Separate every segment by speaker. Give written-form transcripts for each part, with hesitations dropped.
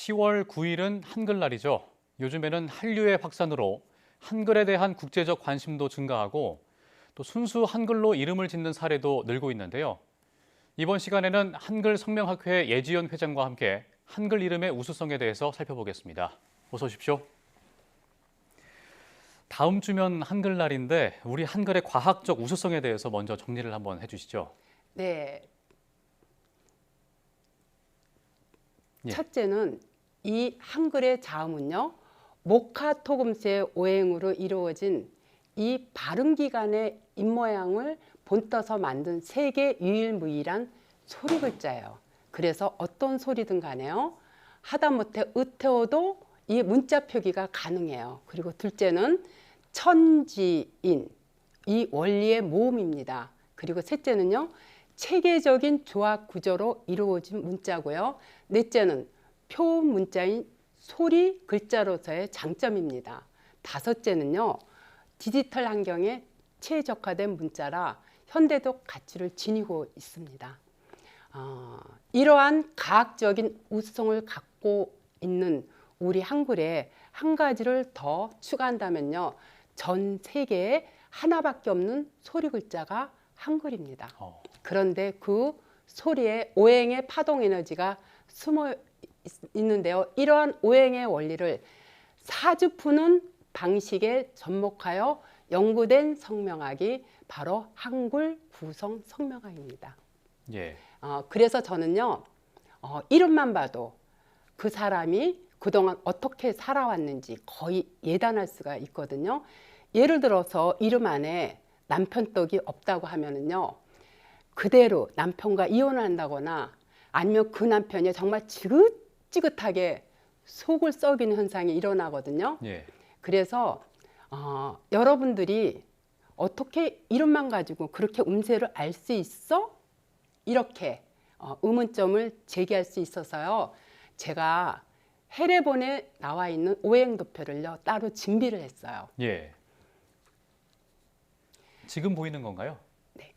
Speaker 1: 10월 9일은 한글날이죠. 요즘에는 한류의 확산으로 한글에 대한 국제적 관심도 증가하고 또 순수 한글로 이름을 짓는 사례도 늘고 있는데요. 이번 시간에는 한글 성명학회 예지연 회장과 함께 한글 이름의 우수성에 대해서 살펴보겠습니다. 어서 오십시오. 다음 주면 한글날인데 우리 한글의 과학적 우수성에 대해서 먼저 정리를 한번 해주시죠.
Speaker 2: 네.
Speaker 1: 예.
Speaker 2: 첫째는 이 한글의 자음은요, 목화토금수의 오행으로 이루어진 이 발음기관의 입모양을 본떠서 만든 세계 유일무이한 소리 글자예요. 그래서 어떤 소리든 간에요, 하다못해 으태워도 이 문자 표기가 가능해요. 그리고 둘째는 천지인, 이 원리의 모음입니다. 그리고 셋째는요, 체계적인 조합 구조로 이루어진 문자고요. 넷째는 표음 문자인 소리 글자로서의 장점입니다. 다섯째는요, 디지털 환경에 최적화된 문자라 현대적 가치를 지니고 있습니다. 이러한 과학적인 우수성을 갖고 있는 우리 한글에 한 가지를 더 추가한다면요, 전 세계에 하나밖에 없는 소리 글자가 한글입니다. 그런데 그 소리에 오행의 파동 에너지가 숨어 있는데요. 이러한 오행의 원리를 사주 푸는 방식에 접목하여 연구된 성명학이 바로 한글 구성 성명학입니다.
Speaker 1: 예.
Speaker 2: 그래서 저는요, 이름만 봐도 그 사람이 그동안 어떻게 살아왔는지 거의 예단할 수가 있거든요. 예를 들어서 이름 안에 남편 떡이 없다고 하면은요, 그대로 남편과 이혼을 한다거나 아니면 그 남편이 정말 지긋지긋하게 속을 썩이는 현상이 일어나거든요.
Speaker 1: 예.
Speaker 2: 그래서 여러분들이 어떻게 이름만 가지고 그렇게 운세를 알 수 있어? 이렇게 의문점을 제기할 수 있어서요, 제가 해례본에 나와 있는 오행도표를요 따로 준비를 했어요.
Speaker 1: 예. 지금 보이는 건가요?
Speaker 2: 네.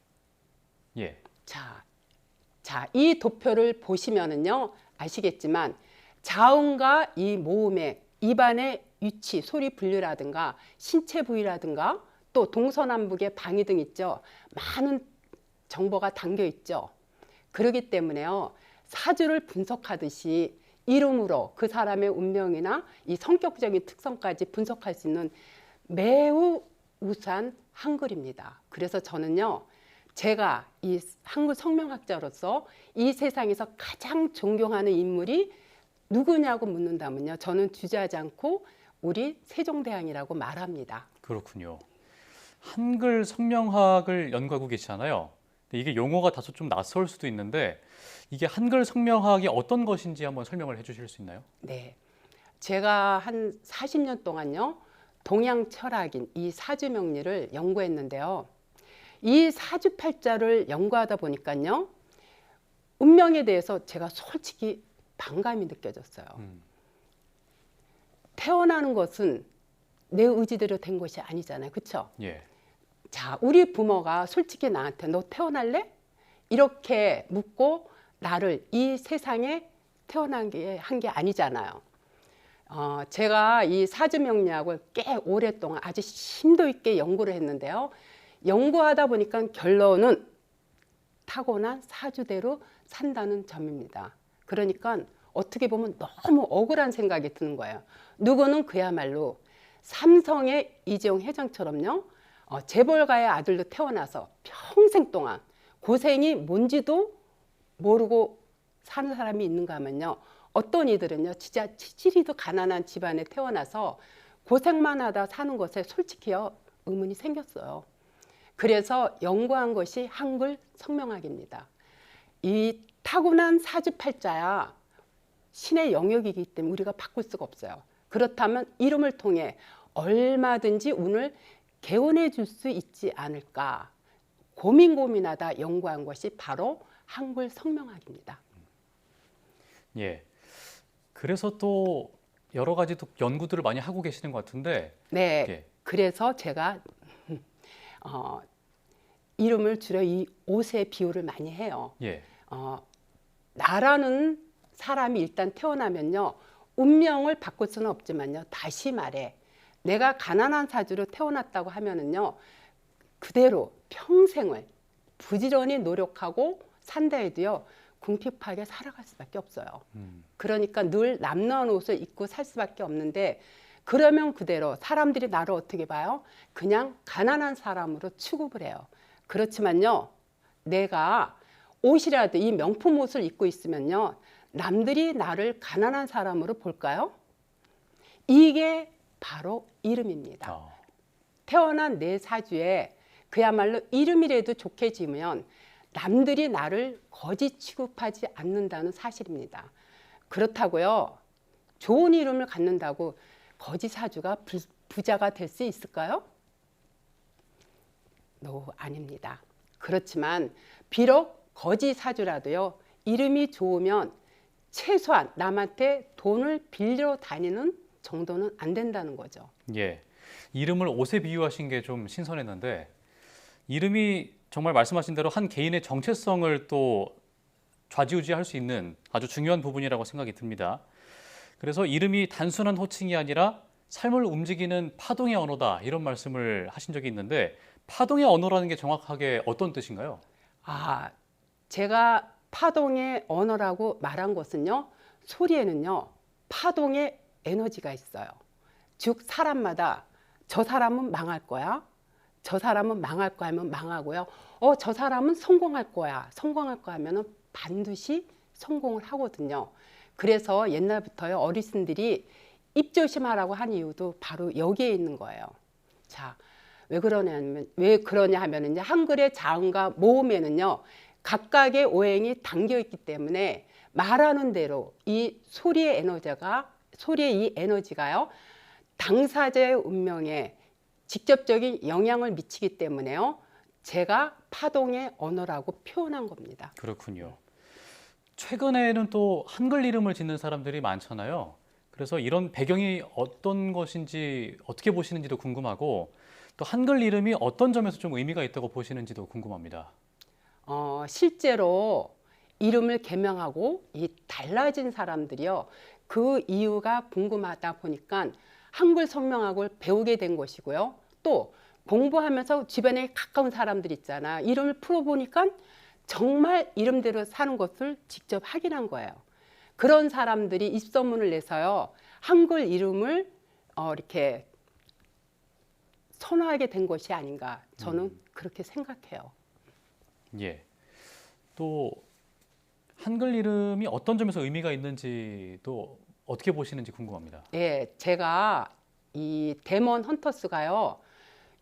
Speaker 1: 예.
Speaker 2: 자, 이 도표를 보시면은요 아시겠지만 자음과 이 모음의 입안의 위치, 소리 분류라든가 신체 부위라든가 또 동서남북의 방위 등 있죠. 많은 정보가 담겨 있죠. 그렇기 때문에요, 사주를 분석하듯이 이름으로 그 사람의 운명이나 이 성격적인 특성까지 분석할 수 있는 매우 우수한 한글입니다. 그래서 저는요, 제가 이 한글 성명학자로서 이 세상에서 가장 존경하는 인물이 누구냐고 묻는다면요, 저는 주저하지 않고 우리 세종대왕이라고 말합니다.
Speaker 1: 그렇군요. 한글 성명학을 연구하고 계시잖아요. 근데 이게 용어가 다소 좀 낯설 수도 있는데 이게 한글 성명학이 어떤 것인지 한번 설명을 해주실 수 있나요?
Speaker 2: 네, 제가 한 40년 동안요, 동양 철학인 이 사주명리를 연구했는데요. 이 사주팔자를 연구하다 보니까요, 운명에 대해서 제가 솔직히 반감이 느껴졌어요. 태어나는 것은 내 의지대로 된 것이 아니잖아요. 그렇죠?
Speaker 1: 예.
Speaker 2: 자, 우리 부모가 솔직히 나한테 너 태어날래? 이렇게 묻고 나를 이 세상에 태어난 게 한 게 아니잖아요. 제가 이 사주명리학을 꽤 오랫동안 아주 심도 있게 연구를 했는데요. 연구하다 보니까 결론은 타고난 사주대로 산다는 점입니다. 그러니까 어떻게 보면 너무 억울한 생각이 드는 거예요. 누구는 그야말로 삼성의 이재용 회장처럼요, 재벌가의 아들로 태어나서 평생 동안 고생이 뭔지도 모르고 사는 사람이 있는가 하면요, 어떤 이들은요 진짜 치질이도 가난한 집안에 태어나서 고생만 하다 사는 것에 솔직히요 의문이 생겼어요. 그래서 연구한 것이 한글 성명학입니다. 이 타고난 사주팔자야 신의 영역이기 때문에 우리가 바꿀 수가 없어요. 그렇다면 이름을 통해 얼마든지 운을 개원해 줄 수 있지 않을까 고민하다 연구한 것이 바로 한글 성명학입니다.
Speaker 1: 예. 그래서 또 여러 가지 또 연구들을 많이 하고 계시는 것 같은데.
Speaker 2: 네.
Speaker 1: 예.
Speaker 2: 그래서 제가 이름을 줄여 이 옷의 비유를 많이 해요.
Speaker 1: 예.
Speaker 2: 나라는 사람이 일단 태어나면요, 운명을 바꿀 수는 없지만요. 다시 말해 내가 가난한 사주로 태어났다고 하면은요. 그대로 평생을 부지런히 노력하고 산다 해도요. 궁핍하게 살아갈 수밖에 없어요. 그러니까 늘 남루한 옷을 입고 살 수밖에 없는데 그러면 그대로 사람들이 나를 어떻게 봐요? 그냥 가난한 사람으로 취급을 해요. 그렇지만요. 내가 옷이라도 이 명품 옷을 입고 있으면요. 남들이 나를 가난한 사람으로 볼까요? 이게 바로 이름입니다. 태어난 내 사주에 그야말로 이름이라도 좋게 지으면 남들이 나를 거지 취급하지 않는다는 사실입니다. 그렇다고요. 좋은 이름을 갖는다고 거지 사주가 부자가 될 수 있을까요? 아닙니다. 그렇지만 비록 거지 사주라도요. 이름이 좋으면 최소한 남한테 돈을 빌려 다니는 정도는 안 된다는 거죠.
Speaker 1: 예, 이름을 옷에 비유하신 게 좀 신선했는데 이름이 정말 말씀하신 대로 한 개인의 정체성을 또 좌지우지할 수 있는 아주 중요한 부분이라고 생각이 듭니다. 그래서 이름이 단순한 호칭이 아니라 삶을 움직이는 파동의 언어다 이런 말씀을 하신 적이 있는데 파동의 언어라는 게 정확하게 어떤 뜻인가요?
Speaker 2: 제가 파동의 언어라고 말한 것은요. 소리에는요. 파동의 에너지가 있어요. 즉 사람마다 저 사람은 망할 거야. 저 사람은 망할 거야 하면 망하고요. 저 사람은 성공할 거야. 성공할 거야 하면은 반드시 성공을 하거든요. 그래서 옛날부터요. 어르신들이 입조심하라고 한 이유도 바로 여기에 있는 거예요. 자, 왜 그러냐 하면은요. 한글의 자음과 모음에는요. 각각의 오행이 담겨 있기 때문에 말하는 대로 이 소리의 이 에너지가요. 당사자의 운명에 직접적인 영향을 미치기 때문에요. 제가 파동의 언어라고 표현한 겁니다.
Speaker 1: 그렇군요. 최근에는 또 한글 이름을 짓는 사람들이 많잖아요. 그래서 이런 배경이 어떤 것인지 어떻게 보시는지도 궁금하고 또 한글 이름이 어떤 점에서 좀 의미가 있다고 보시는지도 궁금합니다.
Speaker 2: 실제로 이름을 개명하고 이 달라진 사람들이요. 그 이유가 궁금하다 보니까 한글 성명학을 배우게 된 것이고요. 또 공부하면서 주변에 가까운 사람들 있잖아. 이름을 풀어보니까 정말 이름대로 사는 것을 직접 확인한 거예요. 그런 사람들이 입소문을 내서요. 한글 이름을 이렇게 선호하게 된 것이 아닌가. 저는 그렇게 생각해요.
Speaker 1: 예. 또 한글 이름이 어떤 점에서 의미가 있는지도 어떻게 보시는지 궁금합니다.
Speaker 2: 예, 제가 이 데몬 헌터스가요.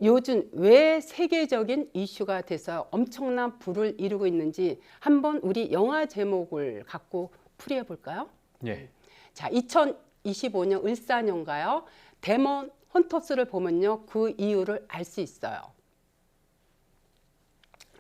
Speaker 2: 요즘 왜 세계적인 이슈가 돼서 엄청난 부를 이루고 있는지 한번 우리 영화 제목을 갖고 풀이해 볼까요?
Speaker 1: 예.
Speaker 2: 자, 2025년 을사년가요. 데몬 헌터스를 보면요. 그 이유를 알 수 있어요.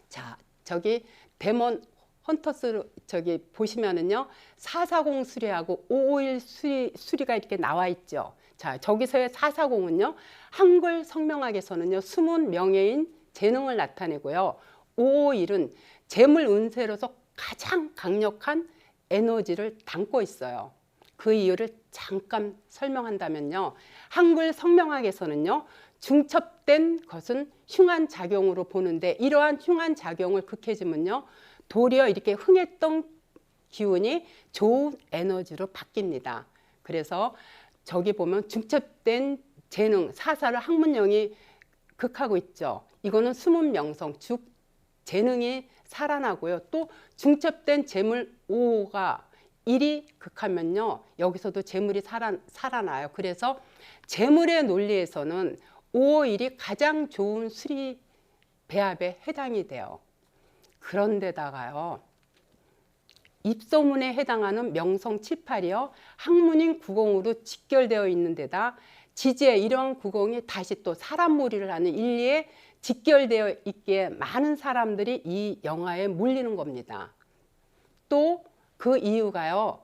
Speaker 2: 자, 저기 데몬 헌터스 저기 보시면은요. 440 수리하고 551 수리가 이렇게 나와 있죠. 자, 저기서의 440은요. 한글 성명학에서는요. 숨은 명예인 재능을 나타내고요. 551은 재물 운세로서 가장 강력한 에너지를 담고 있어요. 그 이유를 잠깐 설명한다면요. 한글 성명학에서는요. 중첩된 것은 흉한 작용으로 보는데 이러한 흉한 작용을 극해지면요. 도리어 이렇게 흥했던 기운이 좋은 에너지로 바뀝니다. 그래서 저기 보면 중첩된 재능, 사사를 학문령이 극하고 있죠. 이거는 숨은 명성, 즉 재능이 살아나고요. 또 중첩된 재물 5호가 1이 극하면요. 여기서도 재물이 살아나요. 그래서 재물의 논리에서는 551이 가장 좋은 수리 배합에 해당이 돼요. 그런데다가요. 입소문에 해당하는 명성 7, 8이요. 학문인 구공으로 직결되어 있는 데다 지지에 이러한 구공이 다시 또 사람몰이를 하는 인리에 직결되어 있기에 많은 사람들이 이 영화에 몰리는 겁니다. 또 그 이유가요.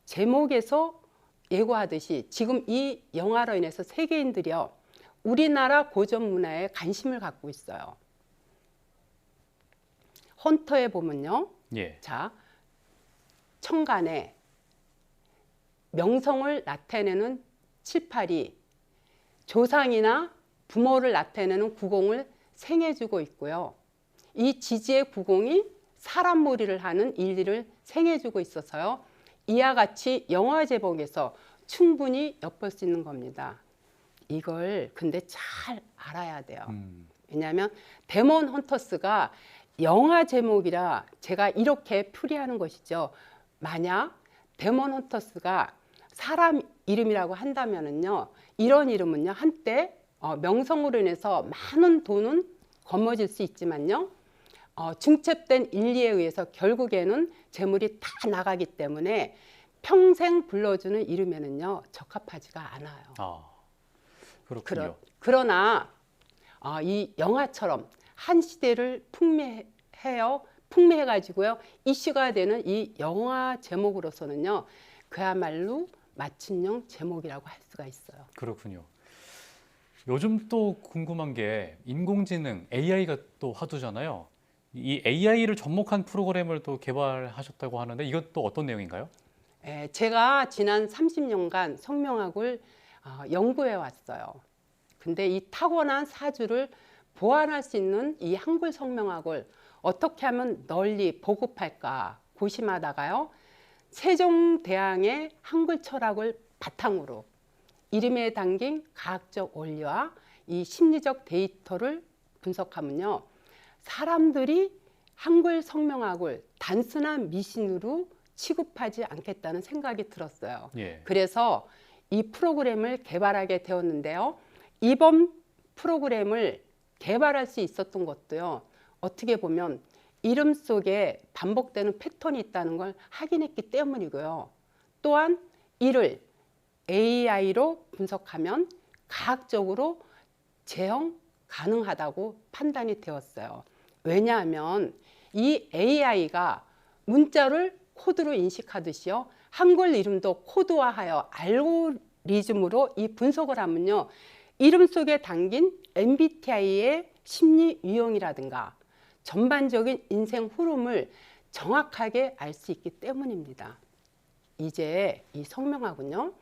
Speaker 2: 제목에서 예고하듯이 지금 이 영화로 인해서 세계인들이요. 우리나라 고전 문화에 관심을 갖고 있어요. 헌터에 보면요.
Speaker 1: 예.
Speaker 2: 자, 천간에 명성을 나타내는 칠팔이, 조상이나 부모를 나타내는 구공을 생해주고 있고요. 이 지지의 구공이 사람몰이를 하는 일리를 생해주고 있어서요. 이와 같이 영화 제목에서 충분히 엿볼 수 있는 겁니다. 이걸 근데 잘 알아야 돼요. 왜냐하면 데몬 헌터스가 영화 제목이라 제가 이렇게 풀이하는 것이죠. 만약 데몬 헌터스가 사람 이름이라고 한다면은요, 이런 이름은요 한때 명성으로 인해서 많은 돈은 거머쥘 수 있지만요, 중첩된 인리에 의해서 결국에는 재물이 다 나가기 때문에 평생 불러주는 이름에는요 적합하지가 않아요.
Speaker 1: 아, 그렇군요.
Speaker 2: 그러나 이 영화처럼 한 시대를 풍미해가지고요 이슈가 되는 이 영화 제목으로서는요 그야말로 맞춤형 제목이라고 할 수가 있어요.
Speaker 1: 그렇군요. 요즘 또 궁금한 게 인공지능 AI가 또 화두잖아요. 이 AI를 접목한 프로그램을 또 개발하셨다고 하는데 이것도 어떤 내용인가요?
Speaker 2: 제가 지난 30년간 성명학을 연구해 왔어요. 근데 이 타고난 사주를 보완할 수 있는 이 한글 성명학을 어떻게 하면 널리 보급할까 고심하다가요. 세종대왕의 한글 철학을 바탕으로 이름에 담긴 과학적 원리와 이 심리적 데이터를 분석하면요. 사람들이 한글 성명학을 단순한 미신으로 취급하지 않겠다는 생각이 들었어요.
Speaker 1: 예.
Speaker 2: 그래서 이 프로그램을 개발하게 되었는데요. 이번 프로그램을 개발할 수 있었던 것도요. 어떻게 보면 이름 속에 반복되는 패턴이 있다는 걸 확인했기 때문이고요. 또한 이를 AI로 분석하면 과학적으로 재형 가능하다고 판단이 되었어요. 왜냐하면 이 AI가 문자를 코드로 인식하듯이요. 한글 이름도 코드화하여 알고리즘으로 이 분석을 하면요. 이름 속에 담긴 MBTI의 심리 유형이라든가 전반적인 인생 흐름을 정확하게 알 수 있기 때문입니다. 이제 이 성명학은요.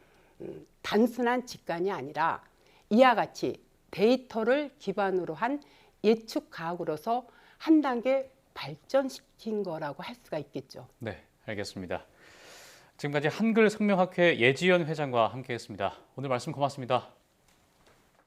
Speaker 2: 단순한 직관이 아니라 이와 같이 데이터를 기반으로 한 예측 과학으로서 한 단계 발전시킨 거라고 할 수가 있겠죠.
Speaker 1: 네, 알겠습니다. 지금까지 한글 성명학회 예지연 회장과 함께했습니다. 오늘 말씀 고맙습니다.